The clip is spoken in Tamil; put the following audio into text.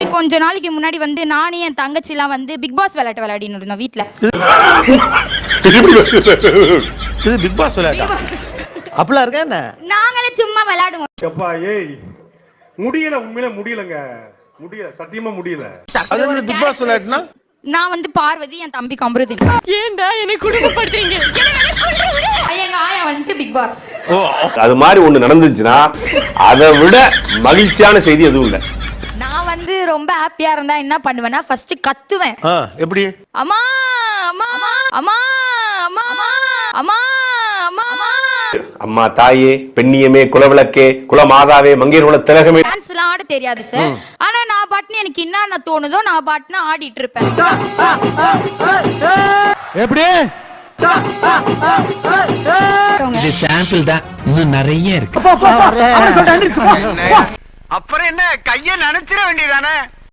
கொஞ்ச நாளைக்கு முன்னாடி வந்து நானே என் தங்கச்சி எல்லாம் வந்து பிக் பாஸ் விளையாட்டு விளையாடின்னு இருந்தோம் வீட்டுல. இது பிக் பாஸ் விளையாட்டா? அப்பலாம் இருக்கா என்ன? நாங்களே சும்மா விளையாடுவோம். எப்பா ஏய் முடியல, உண்மையில முடியலங்க, முடியல, சத்தியமா முடியல. அது என்ன பிக் பாஸ் விளையாட்டுனா? நான் வந்து பார்வதி, என் தம்பி கம்ருதீன். ஏன்டா என்னை குடும்பப்படுத்துறீங்க? எங்க ஆயா வந்து பிக் பாஸ். அது மாதிரி ஒண்ணு நடந்துச்சுன்னா அதை விட மகிழ்ச்சியான செய்தி எதுவும் இல்ல. நான் வந்து ரொம்ப ஹாப்பியா இருந்தா என்ன பண்ணுவேன்னா ஃபர்ஸ்ட் கத்துவேன். எப்படி? அம்மா அம்மா அம்மா அம்மா அம்மா அம்மா அம்மா அம்மா தாயே, பெண்ணியமே, குலவிளக்கே, குலமாதாவே, மங்கையர் குல திலகமே. டான்ஸ்லாம் ஆட தெரியாது சார். ஆனா நான் பாட்டுன்னு எனக்கு என்ன தோணுதோ நான் பாட்டுன்னு ஆடிட்டு இருப்பேன். எப்படி? இது சாம்பிள் தான், இன்னும் நிறைய இருக்கு. அப்புறம் என்ன கைய நினைச்சிட வேண்டியதானே?